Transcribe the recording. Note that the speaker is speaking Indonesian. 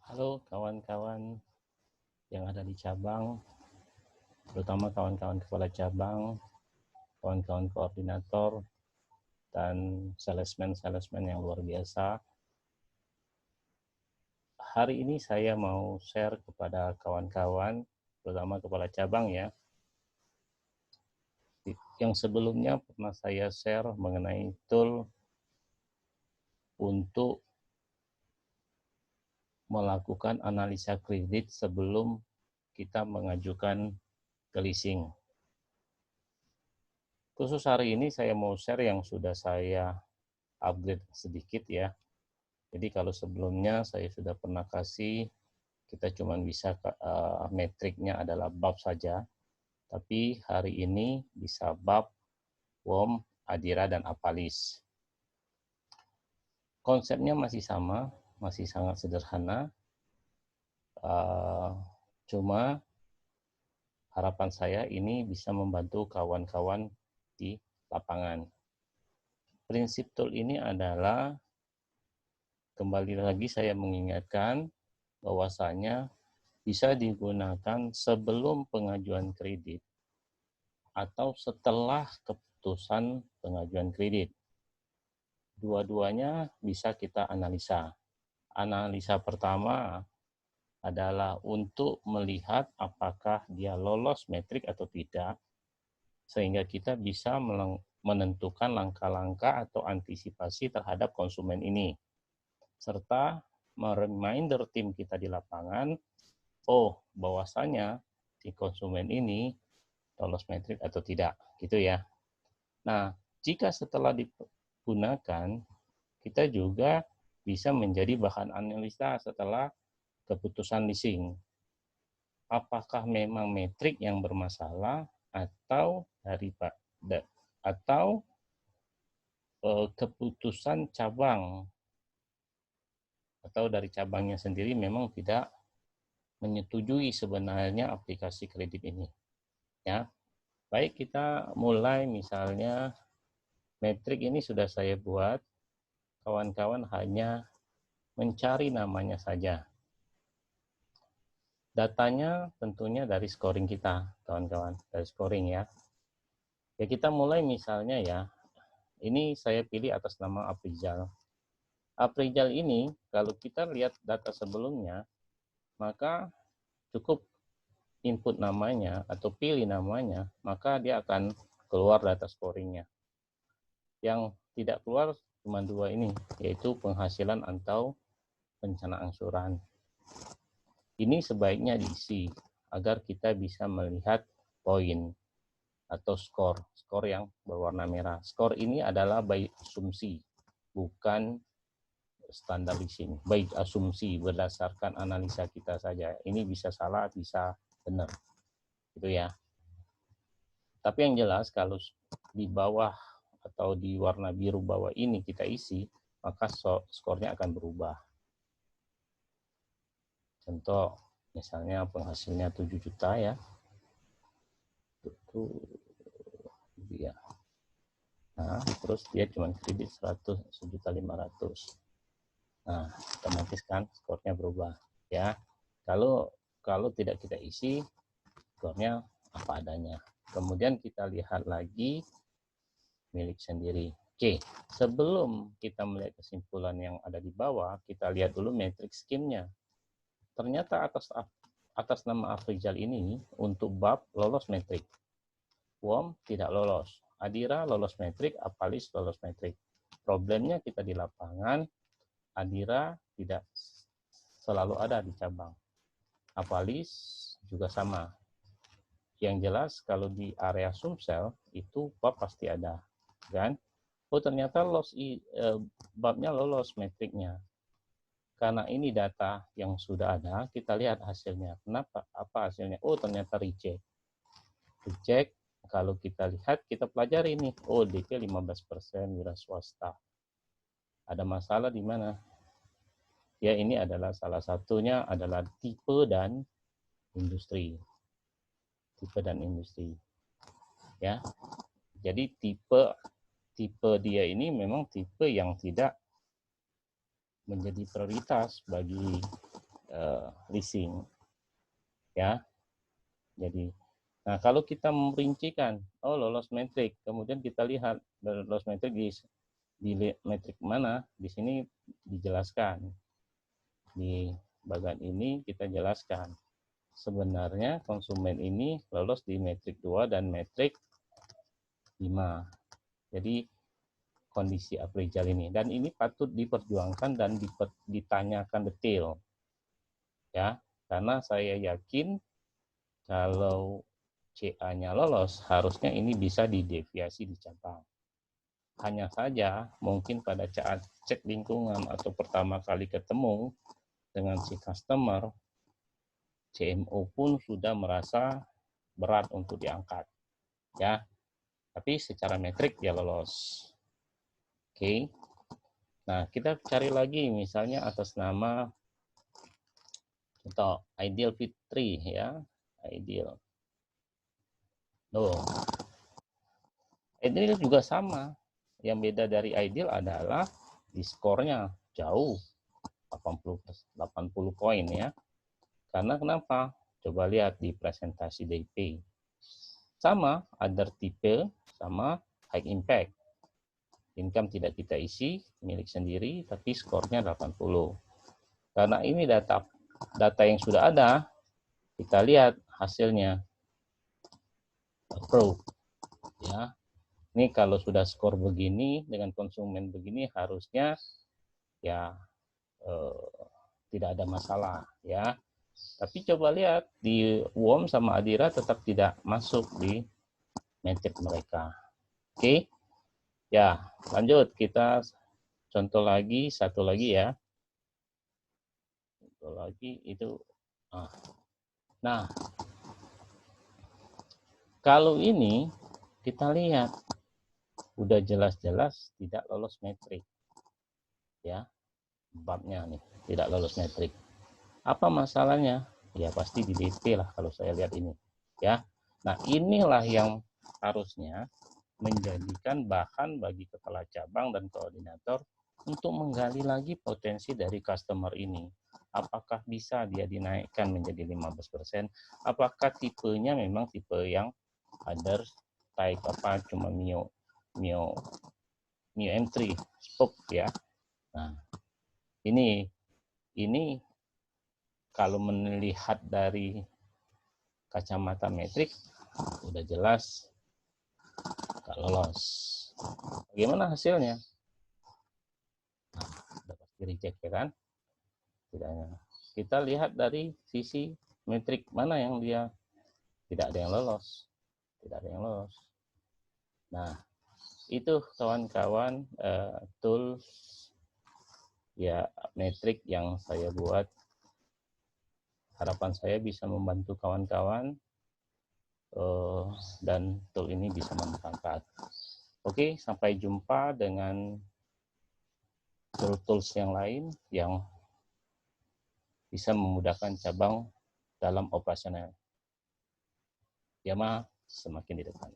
Halo kawan-kawan yang ada di cabang, terutama kawan-kawan kepala cabang, kawan-kawan koordinator, dan salesman-salesman yang luar biasa. Hari ini saya mau share kepada kawan-kawan, terutama kepala cabang ya, yang sebelumnya pernah saya share mengenai tool untuk melakukan analisa kredit sebelum kita mengajukan ke leasing. Khusus hari ini saya mau share yang sudah saya upgrade sedikit ya. Jadi kalau sebelumnya saya sudah pernah kasih, kita cuma bisa metriknya adalah BAP saja. Tapi hari ini bisa BAP, WOM, ADIRA, dan APALIS. Konsepnya masih sama, masih sangat sederhana. Cuma harapan saya ini bisa membantu kawan-kawan di lapangan. Prinsip tool ini adalah, kembali lagi saya mengingatkan, bahwasanya bisa digunakan sebelum pengajuan kredit atau setelah keputusan pengajuan kredit. Dua-duanya bisa kita analisa. Analisa pertama adalah untuk melihat apakah dia lolos metrik atau tidak, sehingga kita bisa menentukan langkah-langkah atau antisipasi terhadap konsumen ini, serta mereminder tim kita di lapangan, bahwasanya si konsumen ini lolos metrik atau tidak, gitu ya. Nah, jika setelah digunakan, kita juga bisa menjadi bahan analisa setelah keputusan leasing. Apakah memang metrik yang bermasalah atau keputusan cabang atau dari cabangnya sendiri memang tidak menyetujui sebenarnya aplikasi kredit ini. Ya, baik, kita mulai. Misalnya metrik ini sudah saya buat, kawan-kawan hanya mencari namanya saja. Datanya tentunya dari scoring kita, kawan-kawan, dari scoring ya. Ya, kita mulai misalnya ya, ini saya pilih atas nama Aprijal. Aprijal ini, kalau kita lihat data sebelumnya, maka cukup input namanya atau pilih namanya, maka dia akan keluar data scoringnya. Yang tidak keluar cuma dua ini, yaitu penghasilan atau rencana angsuran. Ini sebaiknya diisi agar kita bisa melihat poin atau skor yang berwarna merah. Skor ini adalah by asumsi, bukan standar leasing. By asumsi, berdasarkan analisa kita saja. Ini bisa salah, bisa benar, gitu ya. Tapi yang jelas kalau di bawah atau di warna biru bawah ini kita isi, maka skornya akan berubah. Contoh, misalnya penghasilnya 7 juta ya. Itu dia. Nah, terus dia cuma kredit 100.500.000. Nah, otomatis kan skornya berubah ya. Kalau tidak kita isi, skornya apa adanya. Kemudian kita lihat lagi milik sendiri. Oke, sebelum kita melihat kesimpulan yang ada di bawah, kita lihat dulu matriks skimnya. Ternyata atas nama Afrizal ini untuk BAP lolos metrik, WOM tidak lolos, ADIRA lolos metrik, APALIS lolos metrik. Problemnya kita di lapangan, ADIRA tidak selalu ada di cabang, APALIS juga sama. Yang jelas kalau di area Sumsel itu BAP pasti ada, kan? Ternyata BAP-nya lolos metriknya. Karena ini data yang sudah ada, kita lihat hasilnya. Kenapa? Apa hasilnya? Ternyata reject. Reject, kalau kita lihat, kita pelajari nih. DP 15% wira swasta. Ada masalah di mana? Ya, ini adalah salah satunya adalah tipe dan industri. Tipe dan industri. Ya. Jadi tipe dia ini memang tipe yang tidak menjadi prioritas bagi leasing, ya. Jadi, nah kalau kita merincikan, oh lolos metrik, kemudian kita lihat lolos metrik di metrik mana, di sini dijelaskan. Di bagian ini kita jelaskan. Sebenarnya konsumen ini lolos di metrik 2 dan metrik 5. Jadi kondisi appraisal ini. Dan ini patut diperjuangkan dan ditanyakan detail. Ya, karena saya yakin kalau CA-nya lolos, harusnya ini bisa dideviasi di cabang. Hanya saja mungkin pada saat cek lingkungan atau pertama kali ketemu dengan si customer, CMO pun sudah merasa berat untuk diangkat. Ya, tapi secara metrik dia lolos. Oke. Nah, kita cari lagi misalnya atas nama contoh Ideal Fitri, ya. Ideal. Loh, Ideal juga sama. Yang beda dari Ideal adalah di skornya jauh, 80 poin ya. Karena kenapa? Coba lihat di presentasi DP. Sama, other tipe, sama high impact. Income tidak kita isi, milik sendiri, tapi skornya 80. Karena ini data yang sudah ada, kita lihat hasilnya. Approve. Ya. Ini kalau sudah skor begini dengan konsumen begini harusnya ya tidak ada masalah ya. Tapi coba lihat di WOM sama Adira tetap tidak masuk di metrik mereka. Oke. Ya, lanjut kita contoh lagi, satu lagi ya. Contoh lagi itu nah, kalau ini kita lihat udah jelas-jelas tidak lolos metrik. Ya. Babnya nih, tidak lolos metrik. Apa masalahnya? Ya pasti di DP lah kalau saya lihat ini. Ya. Nah, inilah yang harusnya menjadikan bahan bagi kepala cabang dan koordinator untuk menggali lagi potensi dari customer ini. Apakah bisa dia dinaikkan menjadi 15%? Apakah tipenya memang tipe yang other type apa cuma Mio M3 spoke ya. Nah, ini kalau melihat dari kacamata metrik udah jelas gak lolos. Bagaimana hasilnya? Nah, udah pasti reject ya kan? Tidaknya. Kita lihat dari sisi metrik mana yang dia tidak ada yang lolos. Tidak ada yang lolos. Nah, itu kawan-kawan tools ya metrik yang saya buat. Harapan saya bisa membantu kawan-kawan dan tool ini bisa bermanfaat. Oke, sampai jumpa dengan tools yang lain yang bisa memudahkan cabang dalam operasional. Yamaha semakin di depan.